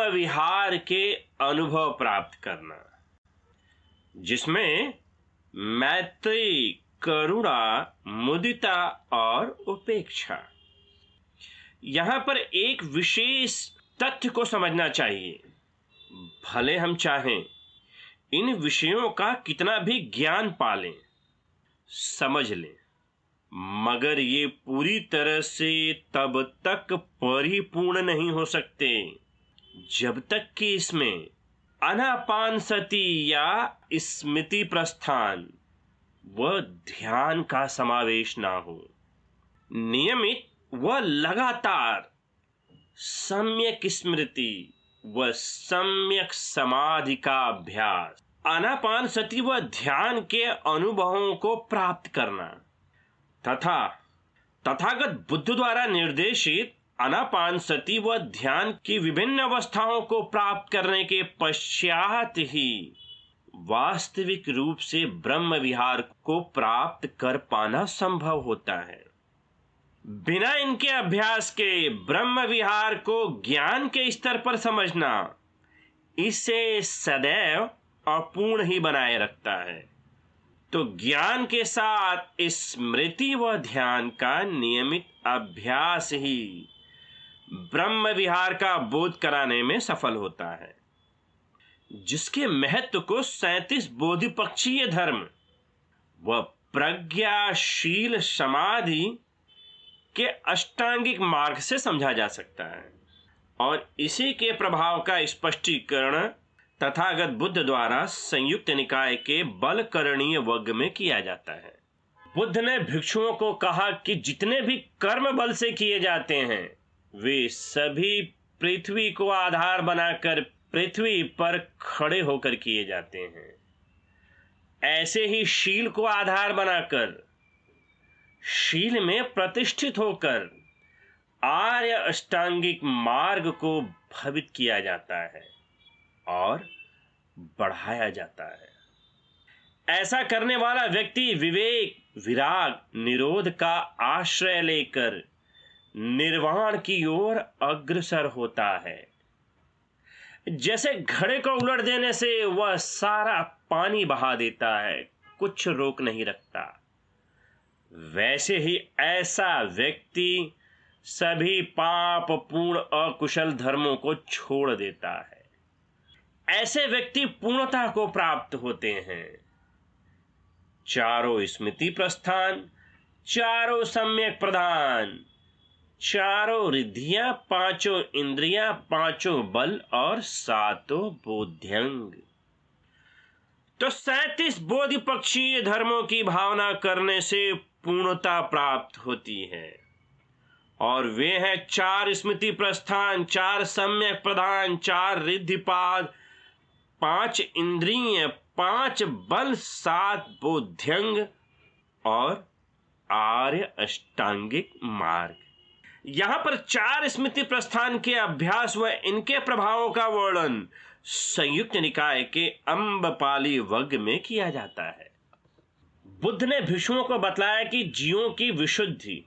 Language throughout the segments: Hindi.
विहार के अनुभव प्राप्त करना, जिसमें मैत्री, करुणा, मुदिता और उपेक्षा। यहां पर एक विशेष तथ्य को समझना चाहिए। भले हम चाहें इन विषयों का कितना भी ज्ञान पालें, समझ लें, मगर ये पूरी तरह से तब तक परिपूर्ण नहीं हो सकते जब तक कि इसमें आनापानसति या स्मृति प्रस्थान व ध्यान का समावेश ना हो। नियमित व लगातार सम्यक स्मृति व सम्यक समाधि का अभ्यास, आनापानसति व ध्यान के अनुभवों को प्राप्त करना तथा तथागत बुद्ध द्वारा निर्देशित आनापानसति व ध्यान की विभिन्न अवस्थाओं को प्राप्त करने के पश्चात ही वास्तविक रूप से ब्रह्म विहार को प्राप्त कर पाना संभव होता है। बिना इनके अभ्यास के ब्रह्म विहार को ज्ञान के स्तर पर समझना इसे सदैव अपूर्ण ही बनाए रखता है। तो ज्ञान के साथ स्मृति व ध्यान का नियमित अभ्यास ही ब्रह्म विहार का बोध कराने में सफल होता है, जिसके महत्व को 37 बोधिपक्षीय धर्म व प्रज्ञाशील समाधि के अष्टांगिक मार्ग से समझा जा सकता है। और इसी के प्रभाव का स्पष्टीकरण तथागत बुद्ध द्वारा संयुक्त निकाय के बलकरणीय वर्ग में किया जाता है। बुद्ध ने भिक्षुओं को कहा कि जितने भी कर्म बल से किए जाते हैं वे सभी पृथ्वी को आधार बनाकर पृथ्वी पर खड़े होकर किए जाते हैं। ऐसे ही शील को आधार बनाकर शील में प्रतिष्ठित होकर आर्य अष्टांगिक मार्ग को भवित किया जाता है और बढ़ाया जाता है। ऐसा करने वाला व्यक्ति विवेक, विराग, निरोध का आश्रय लेकर निर्वाण की ओर अग्रसर होता है। जैसे घड़े को उलट देने से वह सारा पानी बहा देता है, कुछ रोक नहीं रखता, वैसे ही ऐसा व्यक्ति सभी पाप पूर्ण अकुशल धर्मों को छोड़ देता है। ऐसे व्यक्ति पूर्णता को प्राप्त होते हैं। चारों स्मृति प्रस्थान, चारों सम्यक प्रधान, चारों रिद्धियां, पांचों इंद्रियां, पांचों बल और सातों बोध्यंग। तो 37 बोधिपक्षीय धर्मों की भावना करने से पूर्णता प्राप्त होती है। और वे हैं 4 स्मृति प्रस्थान, 4 सम्यक प्रधान, 4 रिद्धिपाद, 5 इंद्रिय, 5 बल, 7 बोध्यंग और आर्य अष्टांगिक मार्ग। यहां पर 4 स्मृति प्रस्थान के अभ्यास व इनके प्रभावों का वर्णन संयुक्त निकाय के अम्बपाली वर्ग में किया जाता है। बुद्ध ने भिक्षुओं को बतलाया कि जीवों की विशुद्धि,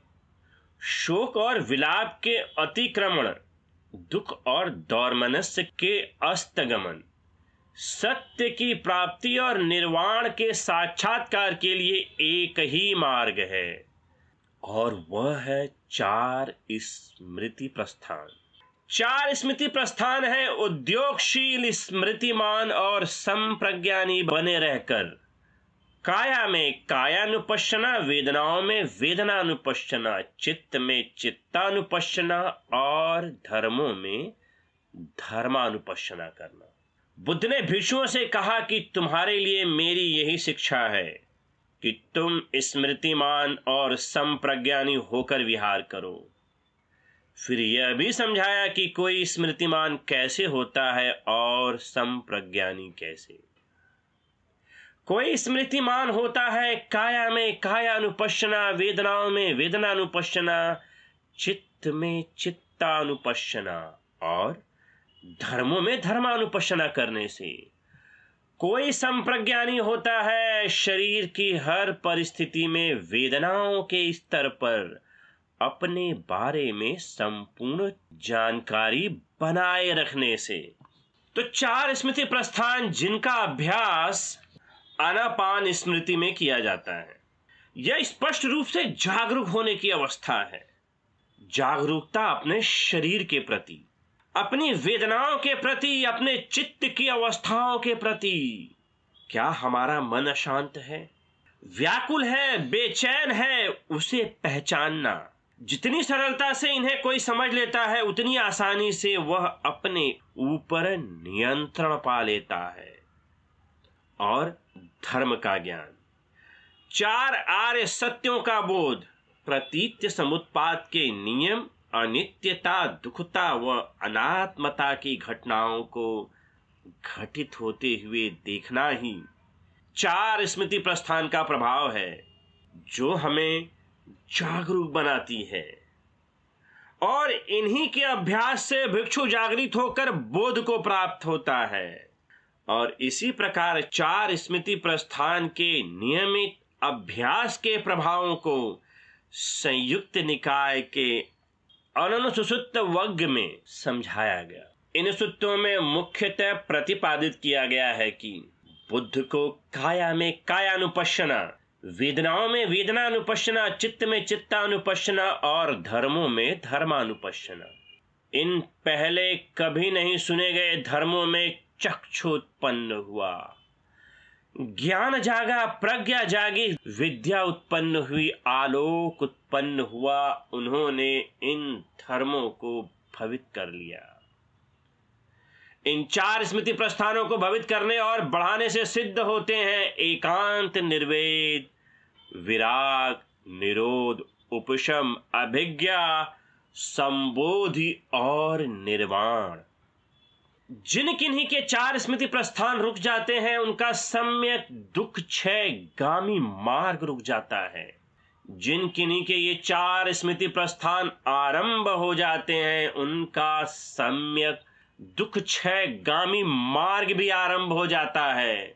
शोक और विलाप के अतिक्रमण, दुख और दौर्मनस्य के अस्तगमन, सत्य की प्राप्ति और निर्वाण के साक्षात्कार के लिए एक ही मार्ग है, और वह है 4 स्मृति प्रस्थान। 4 स्मृति प्रस्थान है उद्योगशील, स्मृतिमान और संप्रज्ञानी बने रहकर काया में कायानुपश्यना, वेदनाओं में वेदनानुपश्यना, चित्त में चित्तानुपश्यना और धर्मों में धर्मानुपश्यना करना। बुद्ध ने भिक्षुओं से कहा कि तुम्हारे लिए मेरी यही शिक्षा है कि तुम स्मृतिमान और संप्रज्ञानी होकर विहार करो। फिर यह भी समझाया कि कोई स्मृतिमान कैसे होता है और संप्रज्ञानी कैसे। कोई स्मृतिमान होता है काया में कायानुपश्यना, वेदनाओं में वेदनानुपश्यना, चित्त में चित्तानुपश्यना और धर्मों में धर्मानुपश्यना करने से। कोई संप्रज्ञानी होता है शरीर की हर परिस्थिति में वेदनाओं के स्तर पर अपने बारे में संपूर्ण जानकारी बनाए रखने से। तो 4 स्मृति प्रस्थान जिनका अभ्यास आनापान स्मृति में किया जाता है, यह स्पष्ट रूप से जागरूक होने की अवस्था है। जागरूकता अपने शरीर के प्रति, अपनी वेदनाओं के प्रति, अपने चित्त की अवस्थाओं के प्रति। क्या हमारा मन अशांत है, व्याकुल है, बेचैन है, उसे पहचानना। जितनी सरलता से इन्हें कोई समझ लेता है, उतनी आसानी से वह अपने ऊपर नियंत्रण पा लेता है। और धर्म का ज्ञान, 4 आर्य सत्यों का बोध, प्रतीत्य समुत्पाद के नियम, अनित्यता, दुखता व अनात्मता की घटनाओं को घटित होते हुए देखना ही 4 स्मृति प्रस्थान का प्रभाव है, जो हमें जागरूक बनाती है। और इन्हीं के अभ्यास से भिक्षु जागृत होकर बोध को प्राप्त होता है। और इसी प्रकार 4 स्मृति प्रस्थान के नियमित अभ्यास के प्रभावों को संयुक्त निकाय के अनुसूत वग्ग में समझाया गया। इन सूत्रों में मुख्यतः प्रतिपादित किया गया है कि बुद्ध को काया में कायानुपश्यना, वेदनाओं में वेदनानुपश्यना, चित्त में चित्तानुपश्यना और धर्मों में धर्मानुपश्यना, इन पहले कभी नहीं सुने गए धर्मों में चक्षु उत्पन्न हुआ, ज्ञान जागा, प्रज्ञा जागी, विद्या उत्पन्न हुई, आलोक उत्पन्न हुआ। उन्होंने इन धर्मों को भवित कर लिया। इन 4 स्मृति प्रस्थानों को भवित करने और बढ़ाने से सिद्ध होते हैं एकांत, निर्वेद, विराग, निरोध, उपशम, अभिज्ञा, संबोधि और निर्वाण। जिन किन्हीं के 4 स्मृति प्रस्थान रुक जाते हैं, उनका सम्यक दुख क्षय गामी मार्ग रुक जाता है। जिन किन्हीं के ये 4 स्मृति प्रस्थान आरंभ हो जाते हैं, उनका सम्यक दुख क्षय गामी मार्ग भी आरंभ हो जाता है।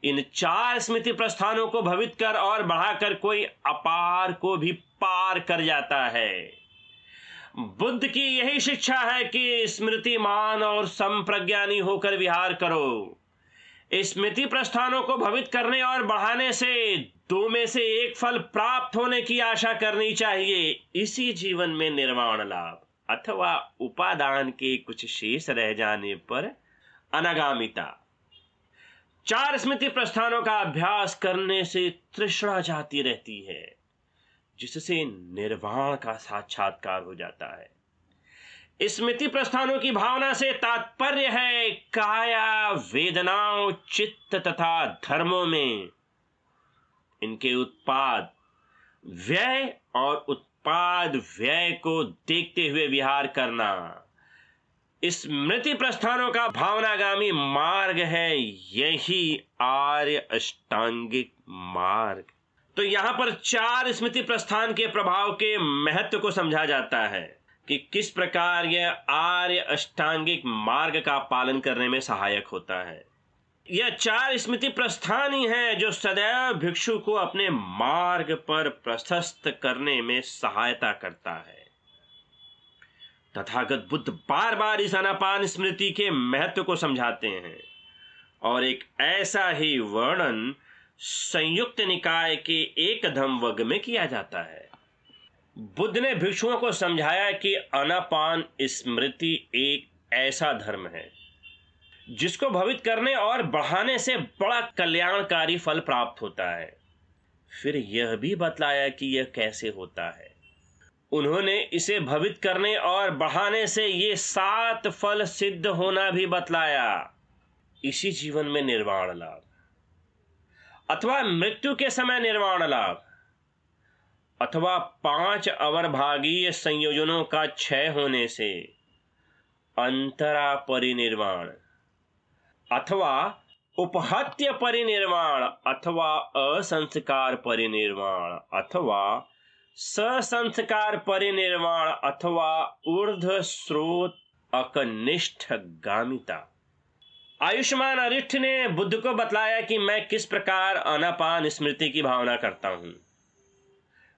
इन 4 स्मृति प्रस्थानों को भवित कर और बढ़ाकर कोई अपार को भी पार कर जाता है। बुद्ध की यही शिक्षा है कि स्मृतिमान और संप्रज्ञानी होकर विहार करो। स्मृति प्रस्थानों को भवित करने और बढ़ाने से 2 में से 1 फल प्राप्त होने की आशा करनी चाहिए, इसी जीवन में निर्वाण लाभ अथवा उपादान के कुछ शेष रह जाने पर अनागामिता। 4 स्मृति प्रस्थानों का अभ्यास करने से तृष्णा जाती रहती है, जिससे निर्वाण का साक्षात्कार हो जाता है। स्मृति प्रस्थानों की भावना से तात्पर्य है काया, वेदनाओं, चित्त तथा धर्मों में इनके उत्पाद व्यय और उत्पाद व्यय को देखते हुए विहार करना। स्मृति प्रस्थानों का भावनागामी मार्ग है यही आर्य अष्टांगिक मार्ग। तो यहां पर 4 स्मृति प्रस्थान के प्रभाव के महत्व को समझा जाता है कि किस प्रकार यह आर्य अष्टांगिक मार्ग का पालन करने में सहायक होता है। यह 4 स्मृति प्रस्थान ही हैं जो सदैव भिक्षु को अपने मार्ग पर प्रशस्त करने में सहायता करता है। तथागत बुद्ध बार बार इस आनापान स्मृति के महत्व को समझाते हैं और एक ऐसा ही वर्णन संयुक्त निकाय के एक धम्म वग्ग में किया जाता है। बुद्ध ने भिक्षुओं को समझाया कि आनापान स्मृति एक ऐसा धर्म है जिसको भवित करने और बढ़ाने से बड़ा कल्याणकारी फल प्राप्त होता है। फिर यह भी बतलाया कि यह कैसे होता है। उन्होंने इसे भवित करने और बढ़ाने से ये 7 फल सिद्ध होना भी बतलाया। इसी जीवन में निर्वाण लाभ अथवा मृत्यु के समय निर्वाण लाभ अथवा 5 अवरभागीय संयोजनों का क्षय होने से अंतरा परिनिर्वाण अथवा उपहत्य परिनिर्वाण अथवा असंस्कार परिनिर्वाण अथवा ससंस्कार परिनिर्वाण अथवा ऊर्ध्व स्रोत अकनिष्ठ गामिता। आयुष्मान अरिष्ठ ने बुद्ध को बतलाया कि मैं किस प्रकार आनापान स्मृति की भावना करता हूं।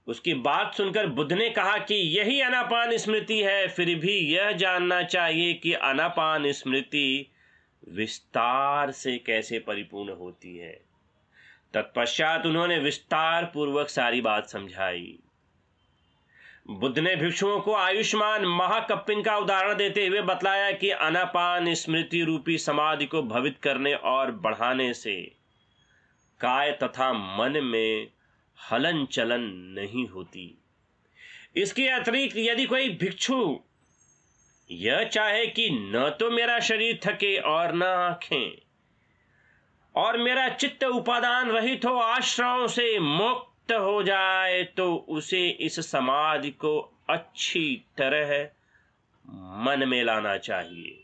उसकी बात सुनकर बुद्ध ने कहा कि यही आनापान स्मृति है। फिर भी यह जानना चाहिए कि आनापान स्मृति विस्तार से कैसे परिपूर्ण होती है। तत्पश्चात उन्होंने विस्तार पूर्वक सारी बात समझाई। बुद्ध ने भिक्षुओं को आयुष्मान महाकपिन का उदाहरण देते हुए बतलाया कि आनापान स्मृति रूपी समाधि को भवित करने और बढ़ाने से काय तथा मन में हलन चलन नहीं होती। इसके अतिरिक्त यदि कोई भिक्षु यह चाहे कि न तो मेरा शरीर थके और न आंखें, और मेरा चित्त उपादान रहित हो, आश्रयों से मुक्त हो जाए, तो उसे इस समाधि को अच्छी तरह मन में लाना चाहिए।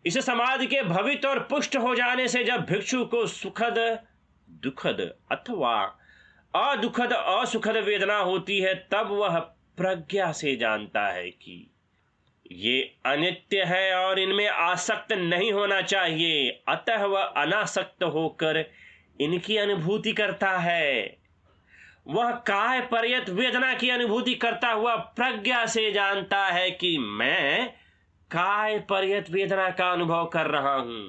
इस समाधि के भवित और पुष्ट हो जाने से जब भिक्षु को सुखद, दुखद अथवा अदुखद असुखद वेदना होती है, तब वह प्रज्ञा से जानता है कि ये अनित्य है और इनमें आसक्त नहीं होना चाहिए। अतः वह अनासक्त होकर इनकी अनुभूति करता है। वह काय पर्यत वेदना की अनुभूति करता हुआ प्रज्ञा से जानता है कि मैं काय पर्यत वेदना का अनुभव कर रहा हूं।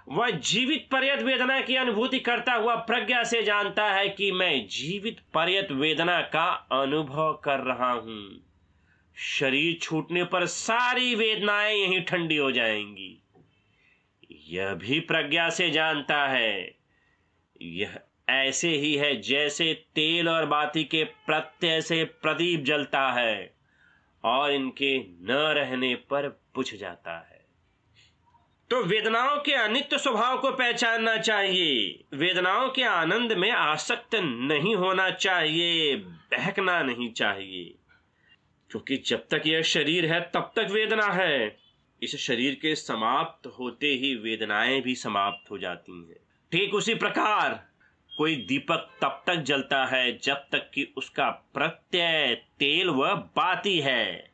वह जीवित पर्यत वेदना की अनुभूति करता हुआ प्रज्ञा से जानता है कि मैं जीवित पर्यत वेदना का अनुभव कर रहा हूं। शरीर छूटने पर सारी वेदनाएं यहीं ठंडी हो जाएंगी। यह भी प्रज्ञा से जानता है। यह ऐसे ही है जैसे तेल और बाती के प्रत्यय से प्रदीप जलता है और इनके न रहने पर बुझ जाता है। तो वेदनाओं के अनित्य स्वभाव को पहचानना चाहिए। वेदनाओं के आनंद में आसक्त नहीं होना चाहिए, बहकना नहीं चाहिए, क्योंकि जब तक यह शरीर है तब तक वेदना है। इस शरीर के समाप्त होते ही वेदनाएं भी समाप्त हो जाती हैं। ठीक उसी प्रकार कोई दीपक तब तक जलता है जब तक कि उसका प्रत्यय तेल व बाती है।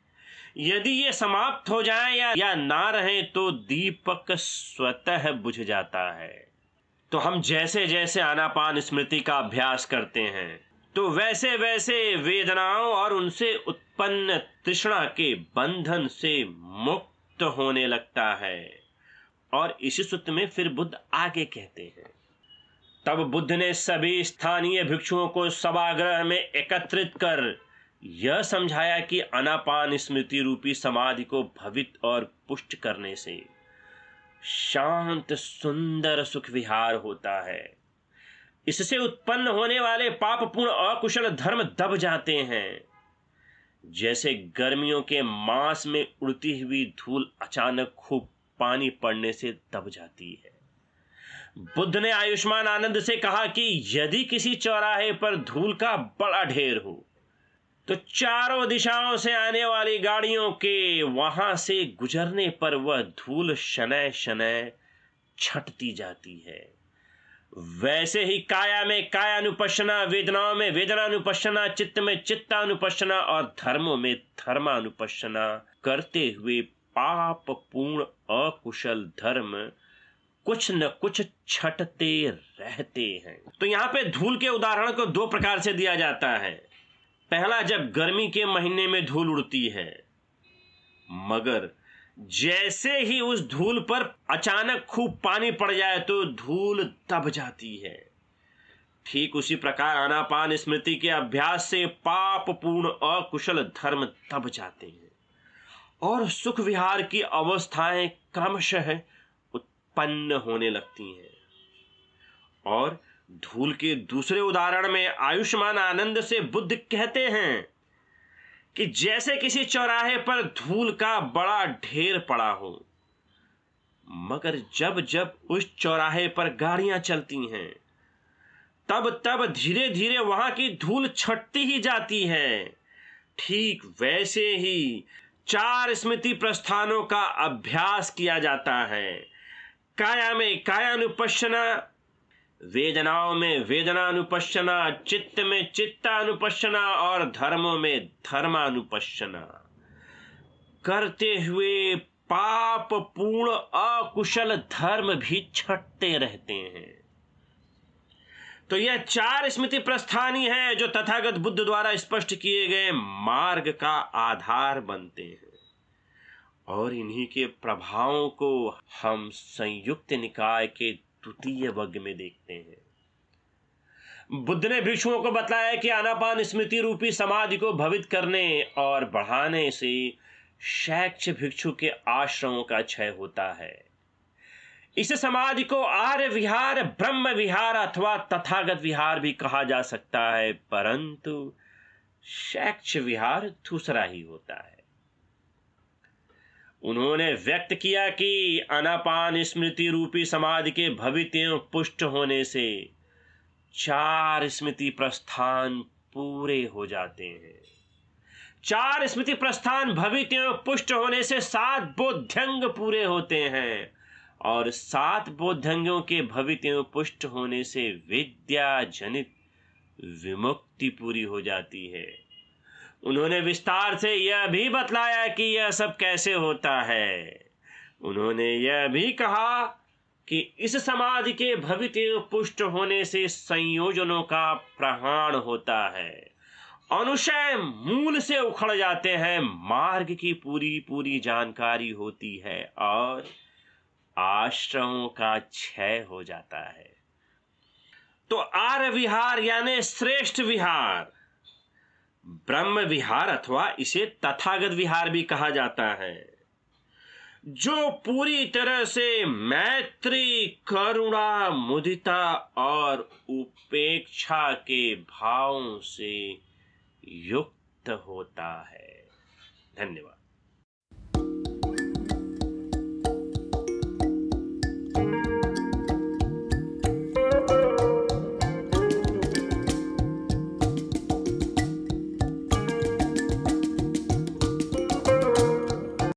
यदि ये समाप्त हो जाए या ना रहे तो दीपक स्वतः बुझ जाता है। तो हम जैसे जैसे आनापान स्मृति का अभ्यास करते हैं, तो वैसे वैसे वेदनाओं और उनसे उत्पन्न तृष्णा के बंधन से मुक्त होने लगता है। और इसी सूत्र में फिर बुद्ध आगे कहते हैं, तब बुद्ध ने सभी स्थानीय भिक्षुओं को सभागृह में एकत्रित कर यह समझाया कि आनापान स्मृति रूपी समाधि को भवित और पुष्ट करने से शांत सुंदर सुख विहार होता है। इससे उत्पन्न होने वाले पापपूर्ण अकुशल धर्म दब जाते हैं। जैसे गर्मियों के मास में उड़ती हुई धूल अचानक खूब पानी पड़ने से दब जाती है। बुद्ध ने आयुष्मान आनंद से कहा कि यदि किसी चौराहे पर धूल का बड़ा ढेर हो, तो चारों दिशाओं से आने वाली गाड़ियों के वहां से गुजरने पर वह धूल शनय शनय छटती जाती है। वैसे ही काया में कायानुपश्यना, वेदनाओं में वेदनानुपश्यना, चित्त में चित्तानुपश्यना और धर्मों में धर्मानुपश्यना करते हुए पाप पूर्ण अकुशल धर्म कुछ न कुछ छटते रहते हैं। तो यहाँ पे धूल के उदाहरण को दो प्रकार से दिया जाता है। पहला, जब गर्मी के महीने में धूल उड़ती है, मगर जैसे ही उस धूल पर अचानक खूब पानी पड़ जाए तो धूल दब जाती है। ठीक उसी प्रकार आनापान स्मृति के अभ्यास से पाप पूर्ण अकुशल धर्म दब जाते हैं और सुख विहार की अवस्थाएं क्रमशः उत्पन्न होने लगती हैं। और धूल के दूसरे उदाहरण में आयुष्मान आनंद से बुद्ध कहते हैं कि जैसे किसी चौराहे पर धूल का बड़ा ढेर पड़ा हो, मगर जब जब उस चौराहे पर गाड़ियां चलती हैं, तब तब धीरे धीरे वहां की धूल छटती ही जाती है। ठीक वैसे ही 4 स्मृति प्रस्थानों का अभ्यास किया जाता है। काया में कायानुपश्यना, वेदनाओं में वेदनानुपश्यना, चित्त में चित्तानुपश्यना और धर्मों में धर्मानुपश्यना करते हुए पाप पूर्ण अकुशल धर्म भी छटते रहते हैं। तो यह 4 स्मृति प्रस्थान ही है जो तथागत बुद्ध द्वारा स्पष्ट किए गए मार्ग का आधार बनते हैं, और इन्हीं के प्रभावों को हम संयुक्त निकाय के द्वितीय वर्ग में देखते हैं। बुद्ध ने भिक्षुओं को बताया कि आनापान स्मृति रूपी समाधि को भवित करने और बढ़ाने से शैक्ष भिक्षु के आश्रमों का क्षय होता है। इस समाधि को आर्य विहार, ब्रह्म विहार अथवा तथागत विहार भी कहा जा सकता है, परंतु शैक्ष विहार दूसरा ही होता है। उन्होंने व्यक्त किया कि आनापान स्मृति रूपी समाधि के भवित एवं पुष्ट होने से 4 स्मृति प्रस्थान पूरे हो जाते हैं। 4 स्मृति प्रस्थान भवित एवं पुष्ट होने से 7 बोध्यंग पूरे होते हैं, और 7 बोध्यंगों के भवित एवं पुष्ट होने से विद्या जनित विमुक्ति पूरी हो जाती है। उन्होंने विस्तार से यह भी बतलाया कि यह सब कैसे होता है। उन्होंने यह भी कहा कि इस समाधि के भवित एवं पुष्ट होने से संयोजनों का प्रहाण होता है, अनुशय मूल से उखड़ जाते हैं, मार्ग की पूरी जानकारी होती है और आश्रमों का क्षय हो जाता है। तो आर्य विहार यानी श्रेष्ठ विहार, ब्रह्म विहार अथवा इसे तथागत विहार भी कहा जाता है, जो पूरी तरह से मैत्री, करुणा, मुदिता और उपेक्षा के भावों से युक्त होता है। धन्यवाद।